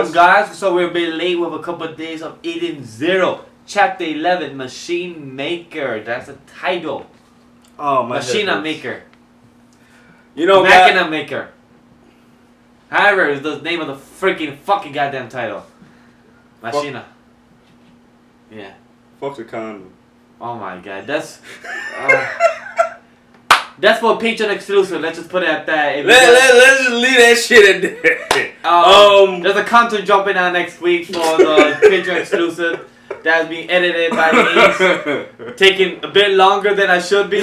welcome guys. So we're a bit late with a couple of days of Edens Zero, Chapter 11, Machina Maker. That's the title. Oh my Machina Maker. You know, Machina Maker. However, is the name of the freaking fucking goddamn title. Machina. Yeah. Fuck the condom. Oh my god, that's for Patreon exclusive. Let's just put it at that. Let's just leave that shit in there. There's a content jumping out next week for the Patreon exclusive that's being edited by me. Taking a bit longer than I should be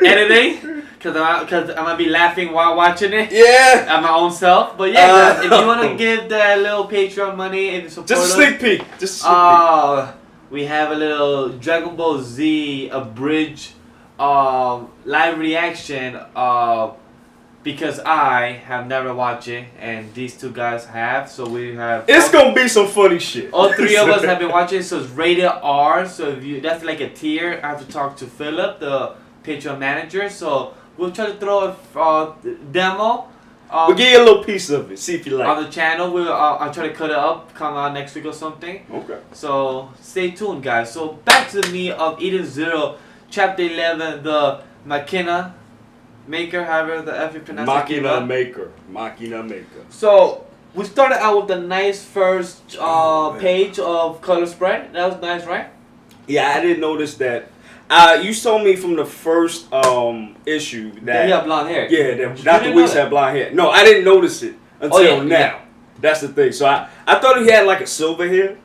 editing because I'm gonna be laughing while watching it. Yeah. At my own self. But yeah, guys, if you wanna give that little Patreon money and support just a sneak peek. Just a sneak peek. We have a little Dragon Ball Z abridged live reaction because I have never watched it and these two guys have, so we have. It's gonna be some funny shit. All three of us have been watching, so it's rated R. So if you, that's like a tier. I have to talk to Philip, the Patreon manager. So we'll try to throw a demo. We'll give you a little piece of it. See if you like. On the channel, I'll try to cut it up, come out next week or something. Okay. So stay tuned, guys. So back to the meat of Edens Zero, Chapter 11, the Machina Maker, however the F you pronounce it. Machina Maker. So we started out with the nice first page of color spread. That was nice, right? Yeah, I didn't notice that. You told me from the first issue that he had blonde hair. Yeah, that Dr. Weisz had blonde hair. No, I didn't notice it until now. Yeah. That's the thing. So I thought he had like a silver hair,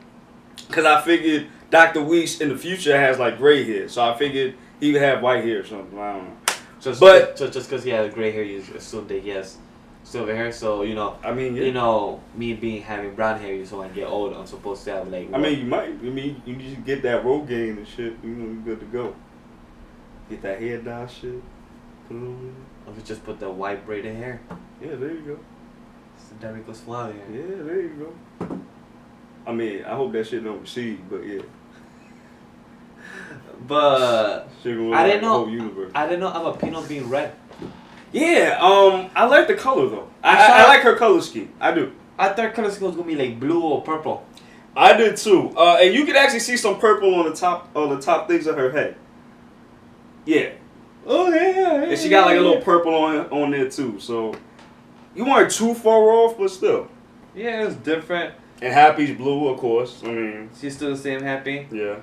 because I figured Dr. Weisz in the future has like gray hair. So I figured he would have white hair or something. I don't know. So just because he has gray hair, you assume that he has silver hair. So you know, I mean, yeah. You know, me having brown hair, so when I get older, I'm supposed to have like. I mean, you might. I mean, you just get that Rogaine and shit. You know, you're good to go. Get that hair dye shit. Put it on there. Or just put the white braided hair. Yeah, there you go. It's the Darico Suave. Yeah, there you go. I mean, I hope that shit don't recede, but yeah. But I didn't know. I didn't know I'm a Pino being red. Yeah, I like the color though. I like her color scheme. I do. I thought color scheme was gonna be like blue or purple. I did too. And you can actually see some purple on the top things of her head. Yeah. Oh yeah. And she got like a little purple on there too. So you weren't too far off, but still. Yeah, it's different. And Happy's blue, of course. I mean, she's still the same Happy. Yeah.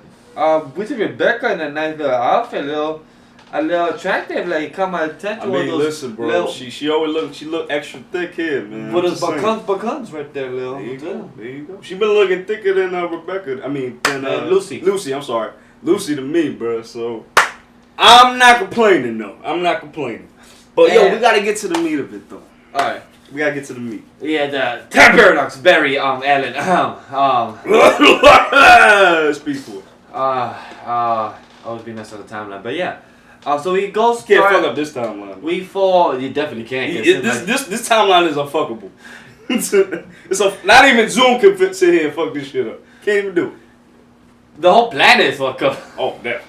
We see Rebecca in a nice little outfit, a little attractive, like caught my attention. I mean, listen, bro. She always look extra thick here, man. But it's buckons right there, Lil. There you go. There you go. She been looking thicker than Rebecca. I mean, than Lucy. Lucy, I'm sorry, Lucy to me, bro. So I'm not complaining though. I'm not complaining. But yo, we gotta get to the meat of it though. All right. We gotta get to the meat. Yeah, the Paradox Berry, Ellen. Speak for it. Always be messed up the timeline, but yeah. So we go start. Can't fuck up this timeline. We fall. You definitely can't. This timeline is unfuckable. Not even Zoom can sit here and fuck this shit up. Can't even do it. The whole planet is fucked up. Oh, damn.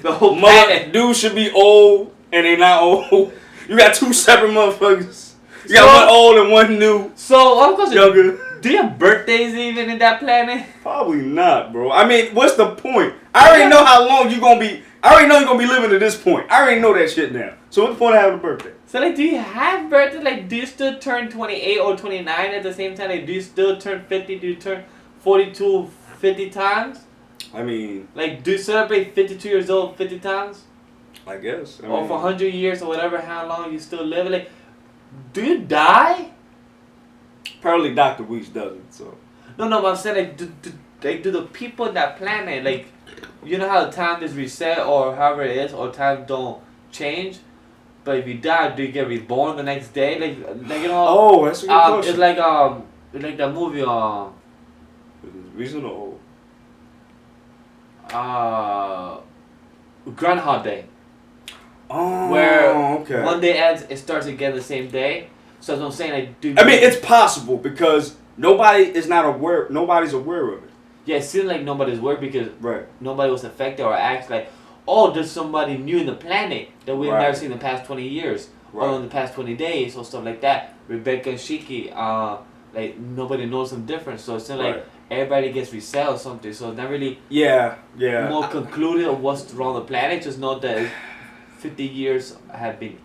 The whole planet. Dude should be old and they not old. You got two separate motherfuckers. You got one old and one new. So of course, younger. Do you have birthdays even in that planet? Probably not, bro. I mean, what's the point? I already know how long you're gonna be. I already know you're gonna be living to this point. I already know that shit now. So what's the point of having a birthday? So like, do you have birthday? Like, do you still turn 28 or 29 at the same time? Like, do you still turn 50? Do you turn 42 50 times? I mean, like, do you celebrate 52 years old 50 times? I guess. Or for 100 years or whatever, how long you still live? Like, do you die? Apparently Dr. Weisz doesn't, so. No, but I'm saying, like, do the people in that planet, like, you know how the time is reset or however it is, or time don't change? But if you die, do you get reborn the next day? Like you know. Oh, that's a good question. It's like that movie. Is it recent or old? Groundhog Day. Oh, where okay. One day ends, it starts again the same day. So that's what I'm saying. Like, I mean, it's possible because nobody's aware of it. Yeah, it seems like nobody's aware because nobody was affected or acts like, oh, there's somebody new in the planet that we've never seen in the past 20 years or in the past 20 days or stuff like that. Rebecca and Shiki, like nobody knows them different. So it's not like everybody gets resell or something. So it's not really more concluded of what's wrong with the planet. Just know that 50 years have been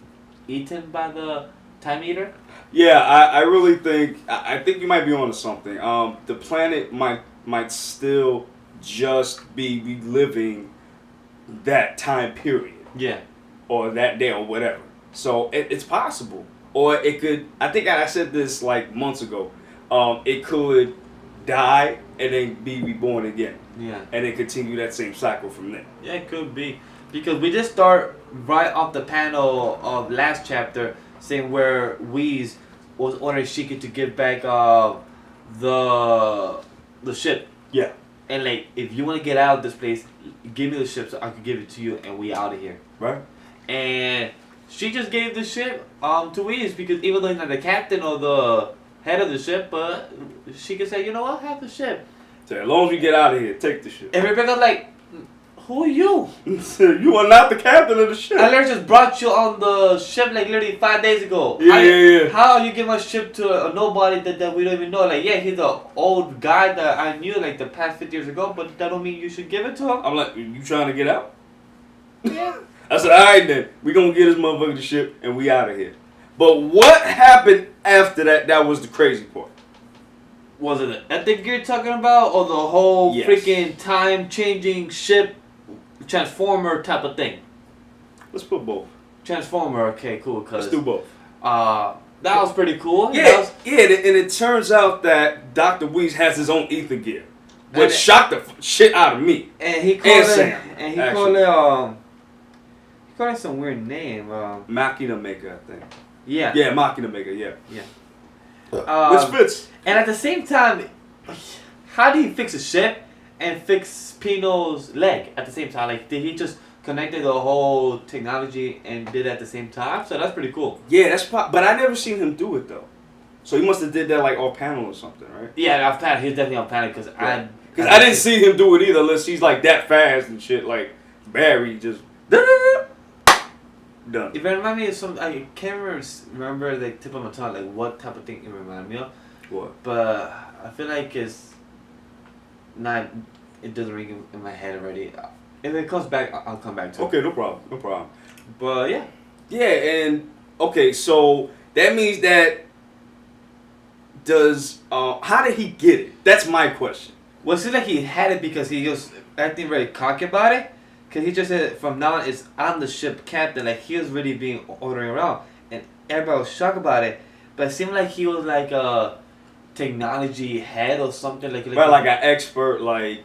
eaten by the Time Eater. Yeah, I really think I think you might be onto something. The planet might still just be reliving that time period. Yeah. Or that day or whatever. So it's possible. Or it could, I think I said this like months ago, it could die and then be reborn again. Yeah. And then continue that same cycle from there. Yeah, it could be. Because we just start right off the panel of last chapter saying where Weisz was ordering Shiki to give back the ship. Yeah. And like, if you want to get out of this place, give me the ship so I can give it to you and we out of here. Right. And she just gave the ship to Weisz because even though he's not the captain or the head of the ship, but she could say, you know what, have the ship. So as long as we get out of here, take the ship. And Rebecca's like, who are you? You are not the captain of the ship. I literally just brought you on the ship like literally 5 days ago. Yeah. How you give my ship to a nobody that we don't even know? Like, yeah, he's an old guy that I knew like the past 50 years ago, but that don't mean you should give it to him. I'm like, you trying to get out? Yeah. I said, alright then, we gonna get this motherfucker the ship and we out of here. But what happened after that, that was the crazy part. Was it the ethic you're talking about or the whole freaking time-changing ship transformer type of thing? Let's put both. Transformer, okay, cool. Let's do both. That was pretty cool. Yeah, and it turns out that Dr. Weisz has his own ether gear. Which shocked the shit out of me. And he called it some weird name. Machina Maker, I think. Yeah. Yeah, Machina Maker, yeah. Yeah. Which fits. And at the same time, how did he fix a ship and fix Pino's leg at the same time? Like, did he just connected the whole technology and did it at the same time? So that's pretty cool. Yeah, but I never seen him do it though. So he must have did that like off panel or something, right? Yeah, off panel. He's definitely off panel because I didn't see him do it either unless he's like that fast and shit. Like Barry just done. It reminded me of some. I can't remember the tip of my tongue, like what type of thing it reminded me of. What? But I feel like it's not. It doesn't ring in my head already. If it comes back, I'll come back to it. Okay, no problem. But yeah. Yeah, and okay, so that means that how did he get it? That's my question. Well, it seems like he had it because he was acting very cocky about it. Because he just said from now on it's I'm the ship captain. Like he was really being ordering around. And everybody was shocked about it. But it seemed like he was like a technology head or something. Like an expert, like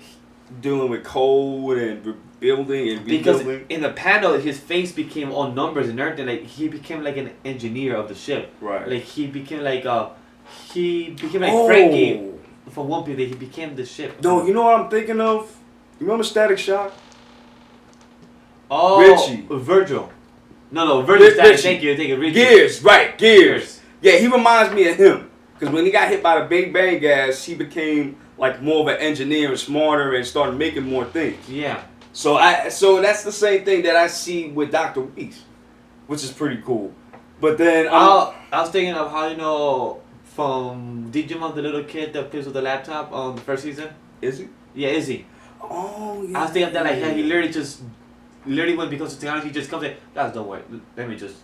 dealing with code and rebuilding and rebuilding. Because in the panel, his face became all numbers and everything. Like he became like an engineer of the ship. Right. Like he became like Frankie from One Piece. He became the ship. No, you know what I'm thinking of? You remember Static Shock? Oh, Richie. Virgil. No, Virgil. Thank you, Richie. Gears, right? Gears. Yeah, he reminds me of him because when he got hit by the Big Bang gas, he became like more of an engineer and smarter and started making more things. Yeah. So that's the same thing that I see with Dr. Weisz, which is pretty cool. But then I was thinking of how from Digimon, the little kid that plays with the laptop on the first season. Izzy? Yeah, Izzy. Oh yeah. I was thinking of that like he literally when because of technology he just comes in, guys don't worry, let me just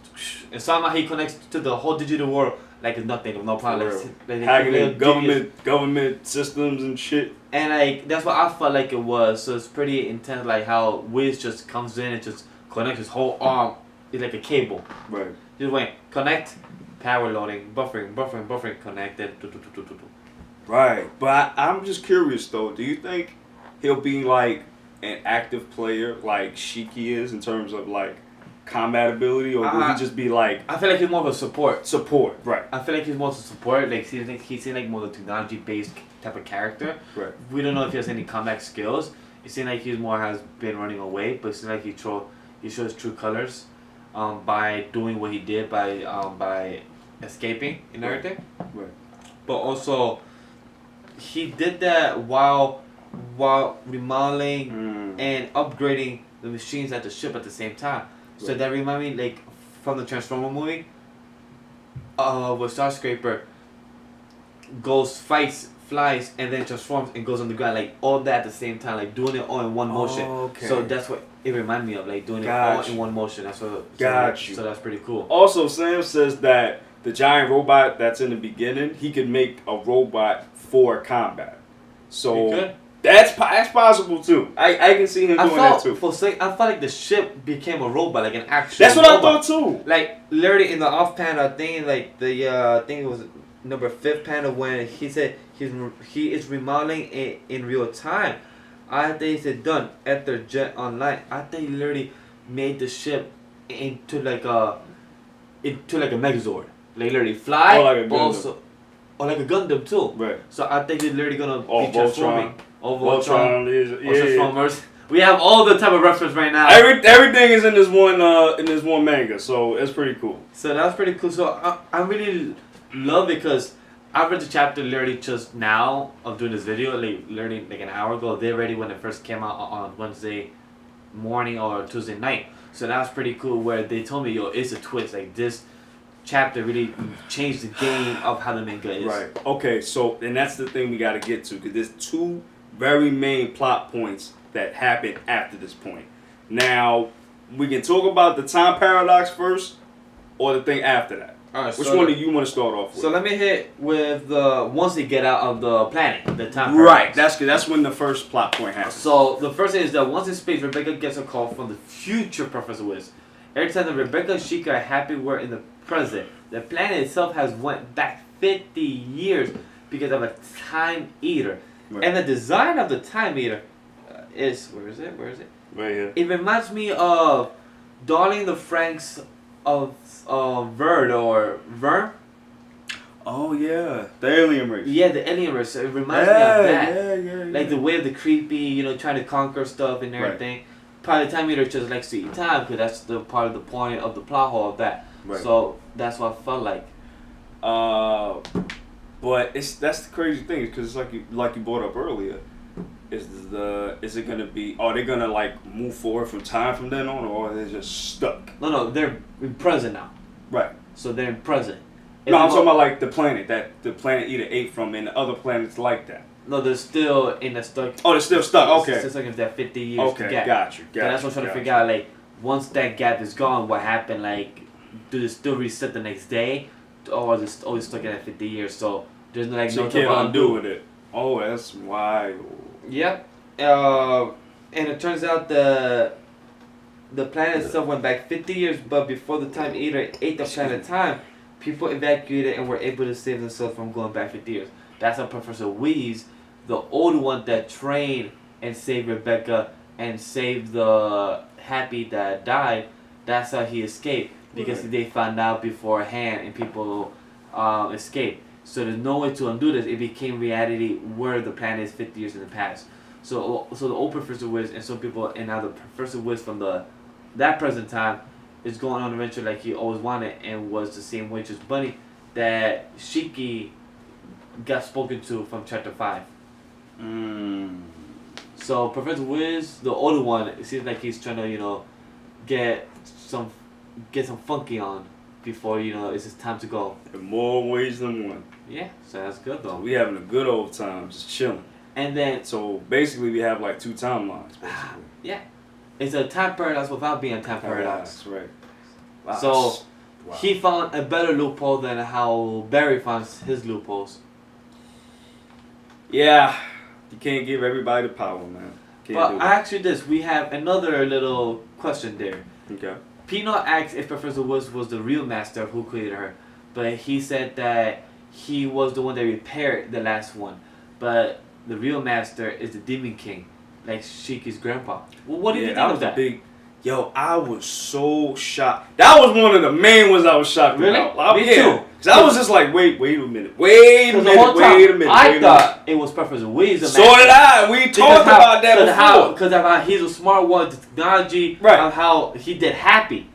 and somehow he connects to the whole digital world like it's nothing, no problem. Like, hacking in government systems and shit. And like that's what I felt like it was. So it's pretty intense, like how Weisz just comes in and just connects his whole arm. It's like a cable. Right. Just wait, connect, power loading, buffering, connected. Right. But I'm just curious though. Do you think he'll be like an active player like Shiki is in terms of like combat ability, or will he just be like? I feel like he's more of a support. Support, right? I feel like he's more of a support. Like he's like more of a technology-based type of character. Right. We don't know if he has any combat skills. It seems like he's more has been running away, but it seems like he shows true colors, by doing what he did by escaping and everything. Right. But also, he did that while remodeling and upgrading the machines at the ship at the same time. So that remind me like from the Transformer movie with Starscraper. goes, fights, flies, and then transforms and goes on the ground, like all that at the same time, like doing it all in one motion. Okay. So that's what it reminded me of, like doing it all in one motion. That's what. So that's pretty cool. Also, Sam says that the giant robot that's in the beginning, he can make a robot for combat. So that's possible too. I can see him doing that too. I felt like the ship became a robot, like an actual. That's what robot. I thought too. Like literally in the off panel thing, like the I think it was number 5 panel when he said he is remodeling it in real time. I think he said done after Jet Online. I think he literally made the ship into like a Megazord. Like literally fly, or like a Gundam too. Right. So I think he's literally gonna be transforming. Voltron, Transformers. We have all the type of reference right now. Everything is in this one manga, so it's pretty cool. So that's pretty cool. So I really love it because I read the chapter literally just now of doing this video, like literally like an hour ago. They already when it first came out on Wednesday morning or Tuesday night. So that's pretty cool. Where they told me, yo, it's a twist. Like this chapter really changed the game of how the manga is. Right. Okay. So and that's the thing we got to get to because there's 2 very main plot points that happen after this point. Now we can talk about the time paradox first, or the thing after that. All right, which one do you want to start off with? So let me hit with the once they get out of the planet, the time paradox. Right, that's good. That's when the first plot point happens. So the first thing is that once in space, Rebecca gets a call from the future Professor Weisz. Every time that Rebecca and Sheikah are happy we're in the present. The planet itself has went back 50 years because of a time eater. Right. And the design of the time eater is where is it? Right here. It reminds me of Darling the Franks of Verd or Vern. Oh yeah, the alien race. Yeah, the alien race. It reminds me of that. Yeah. Like the way of the creepy, trying to conquer stuff and everything. Right. Probably the time eater just likes to eat time because that's the part of the point of the plot hole of that. Right. So that's what I felt like. But that's the crazy thing because it's like you brought up earlier. Is it gonna be? Are they gonna like move forward from time from then on, or are they just stuck? No, they're in present now. Right. So they're in present. No, I'm talking about like the planet that the planet either ate from, and the other planets like that. No, they're still in the stuck. Oh, they're still stuck. Okay. It's stuck in that 50 years. Okay, gap. Got you. So that's what I'm trying to figure out. Like, once that gap is gone, what happened? Like, do they still reset the next day, or is it always stuck in that 50 years? So there's like so no you can't undo with it. Oh, that's wild. Yep. And it turns out the planet itself went back 50 years, but before the time eater ate the planet time, people evacuated and were able to save themselves from going back 50 years. That's how Professor Weisz, the old one that trained and saved Rebecca and saved the Happy that died, that's how he escaped. Because they found out beforehand and people escaped. So there's no way to undo this. It became reality where the planet is 50 years in the past. So the old Professor Weisz and some people, and now the Professor Weisz from that present time is going on an adventure like he always wanted, and was the same witch's bunny that Shiki got spoken to from chapter 5. So Professor Weisz, the older one, it seems like he's trying to get some funky on before it's his time to go. In more ways than one. Yeah, so that's good though. So we having a good old time, just chilling. And then so basically we have like 2 timelines, basically. Yeah, it's a time paradox without being a time paradox. Right. Wow. So he found a better loophole than how Barry finds his loopholes. Yeah, you can't give everybody the power, man. But actually, we have another little question there. Okay. Pino asked if Professor Weisz was the real master who created her, but he said that he was the one that repaired the last one. But the real master is the Demon King, like Shiki's grandpa. Well, what do you think of that? Yo, I was so shocked. That was one of the main ones I was shocked about. Really? Me too. Because I was just like, wait a minute. I thought it was Professor Weisz. So did I. We talked about that before. Because of how he's a smart one, the technology, of how he did Happy.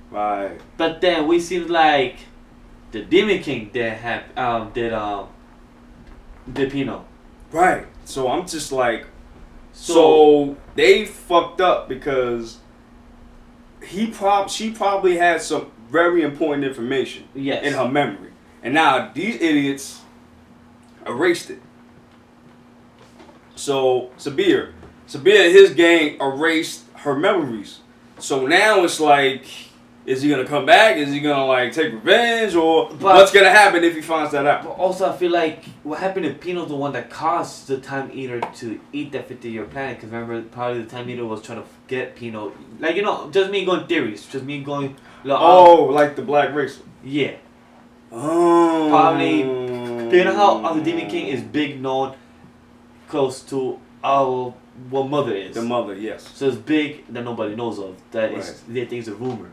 Right. But then we seem like the Demon King did Pino. Right. So I'm just like, so they fucked up because she probably had some very important information in her memory. And now these idiots erased it. So Sabir, his gang erased her memories. So now it's like, is he gonna come back? Is he gonna like take revenge, or what's gonna happen if he finds that out? But also, I feel like what happened to Pino's the one that caused the Time Eater to eat that 50-year planet. Because remember, probably the Time Eater was trying to get Pino. Like, you know, just me going theories, just me going. Like the black racer. Yeah. Oh. Probably. You know how the Demon King is big, known, close to what Mother is. The mother, yes. So it's big that nobody knows of. That Right. they think it's a rumor,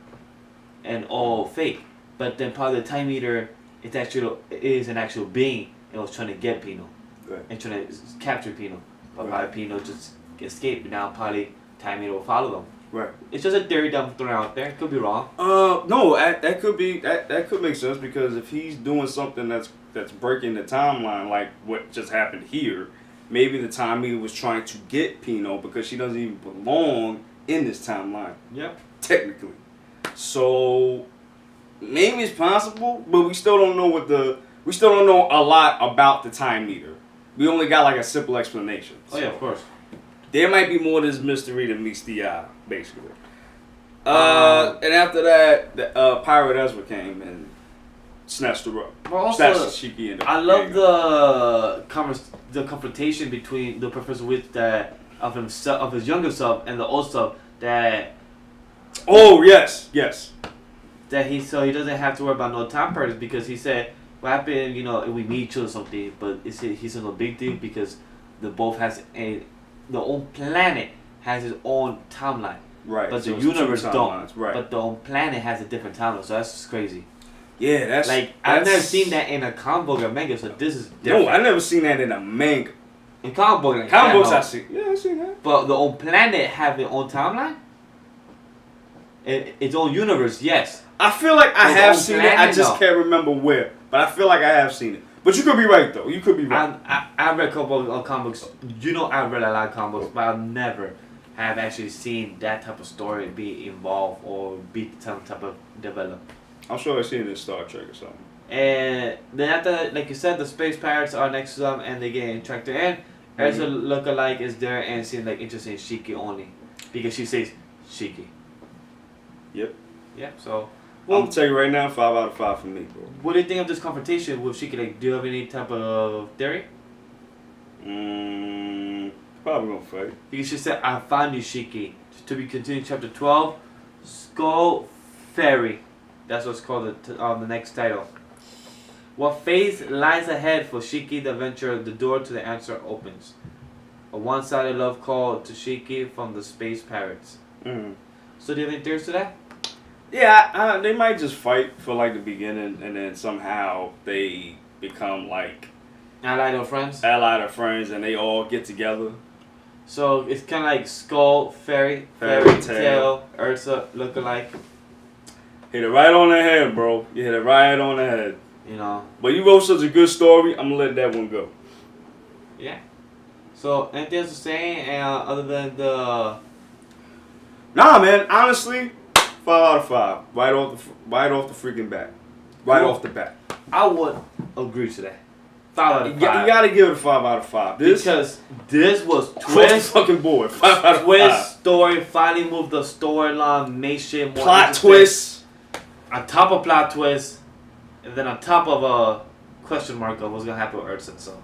and all fake. But then probably the Time Eater is an actual being and was trying to get Pino, Right. and trying to capture Pino. But Right. probably Pino just escaped. Now probably Time Eater will follow them. Right. It's just a theory that I'm throwing out there. Could be wrong. No, that could be that could make sense, because if he's doing something that's breaking the timeline, like what just happened here, maybe the Time Eater was trying to get Pino because she doesn't even belong in this timeline. Yep. Technically. So maybe it's possible, but we still don't know we still don't know a lot about the Time Eater. We only got like a simple explanation. Oh yeah, of course. There might be more to this mystery than meets the eye, basically. And after that, the Pirate Ezra came and snatched her up. But also, Snatched Shiki in the I love the confrontation between the Professor Weisz of his younger self and the old self that. Oh yes, yes. That he doesn't have to worry about no time purpose, because he said what happened, you know, if we meet each other or something, but he's no big deal because the own planet has its own timeline. Right. But so the universe don't. Right. But the own planet has a different timeline, so that's just crazy. Yeah, that's like I've never seen that in a comic book or manga, so this is different. No, I never seen that in a manga. In comic book, like comic books, I see. Yeah, I seen that. But the own planet have their own timeline. Its own universe, yes. I feel like I have seen it. I just though. can't remember where. But I feel like I have seen it. But you could be right though. You could be right. I read a couple of comic books. You know, I read a lot of comic books, but I've never have actually seen that type of story be involved or be some type of developed. I'm sure I've seen it in Star Trek or something. And then after, like you said, the space pirates are next to them and they get tracked in. Ezra lookalike is there and seems like interested in Shiki only because she says Shiki. Yep. Yep. So. Well, I'm gonna tell you right now, 5 out of 5 for me, bro. What do you think of this confrontation with Shiki? Like, do you have any type of theory? Probably gonna fight. Because she said, "I found you, Shiki." To be continued, chapter 12, Skull Fairy. That's what's called the next title. What fate lies ahead for Shiki the adventurer? The door to the answer opens. A one-sided love call to Shiki from the space pirates. So do you have any theories to that? Yeah, they might just fight for like the beginning, and then somehow they become like Allied or friends, and they all get together. So it's kind of like Skull Fairy Tale, Ursa lookalike. Hit it right on the head, bro. You hit it right on the head. You know. But you wrote such a good story, I'm gonna let that one go. Yeah. So anything else to say other than the? Nah, man. Honestly, 5 out of 5. Right off the freaking bat. Right off the bat. I would agree to that. 5 out of 5. You gotta give it a 5 out of 5. Because this was twist fucking board. 5 out of 5. Twist story finally moved the storyline, made shit more plot twist. On top of plot twist, and then on top of a question mark of what's gonna happen with Ursa. So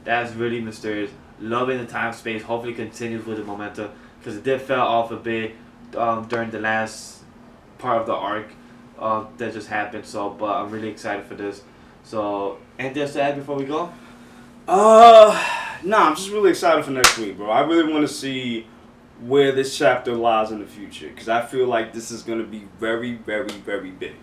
that's really mysterious. Loving the time space. Hopefully continues with the momentum because it did fell off a bit during the last part of the arc that just happened. So, but I'm really excited for this. So, anything else to add before we go? Nah, I'm just really excited for next week, bro. I really want to see where this chapter lies in the future because I feel like this is gonna be very, very, very big.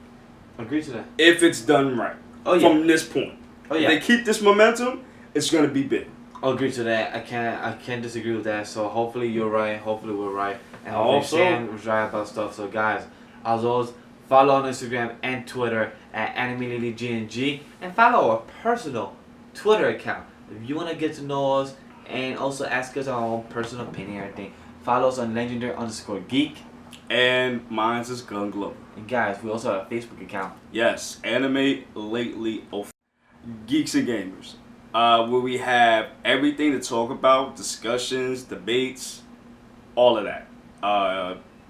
Agree to that. If it's done right. Oh yeah. From this point. Oh yeah. If they keep this momentum, it's gonna be big. I'll agree to that. I can't disagree with that. So hopefully you're right. Hopefully we're right. And hopefully Sam was right about stuff. So guys, as always, follow on Instagram and Twitter at AnimeLadyGNG and follow our personal Twitter account. If you want to get to know us and also ask us our own personal opinion or anything, follow us on legendary_geek. And mine's is Gun Glover. And guys, we also have a Facebook account. Yes, Anime Lately Geeks and Gamers. where we have everything to talk about, discussions, debates, all of that.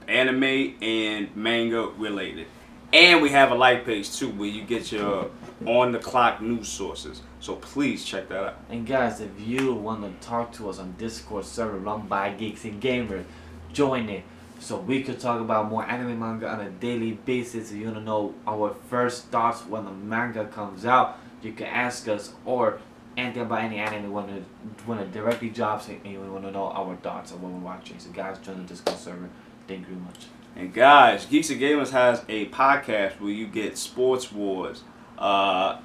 Anime and manga related. And we have a like page too, where you get your on-the-clock news sources. So please check that out. And guys, if you want to talk to us on Discord server run by Geeks and Gamers, join it so we could talk about more anime manga on a daily basis. If you want to know our first thoughts when the manga comes out, you can ask us, or anything about any anime you want to directly drop and you want to know our thoughts on what we're watching. So guys, join the Discord server. Thank you very much. And guys, Geeks and Gamers has a podcast where you get sports wars,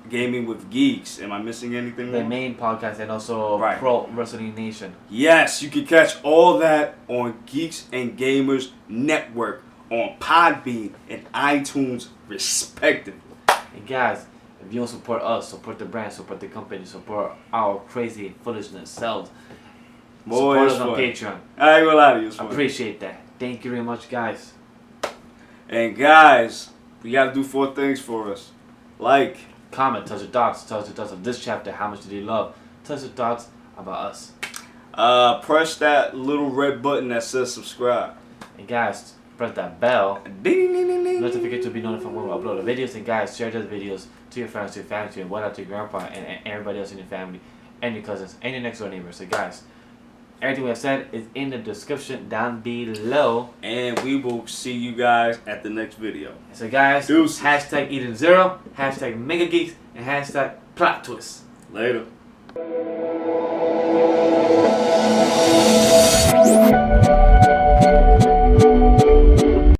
gaming with geeks. Am I missing anything more? The main podcast and also Pro Wrestling Nation. Yes, you can catch all that on Geeks and Gamers Network on Podbean and iTunes, respectively. And guys, if you want to support us, support the brand, support the company, support our crazy foolishness selves, support us on Patreon. I ain't gonna lie to you. Appreciate that. Thank you very much, guys. And guys, we gotta do 4 things for us. Like, comment, tell us your thoughts of this chapter. How much did you love? Tell us your thoughts about us. Press that little red button that says subscribe. And guys, press that bell. Ding, ding, ding, ding. Not to forget to be notified when we upload the videos. And guys, share those videos to your friends, to your family, to your what up, to your grandpa, and everybody else in your family, and your cousins, and your next door neighbors. So guys, everything we have said is in the description down below. And we will see you guys at the next video. So guys, Deuces. hashtag Edens Zero, hashtag Mega Geeks, and hashtag Plot Twist. Later.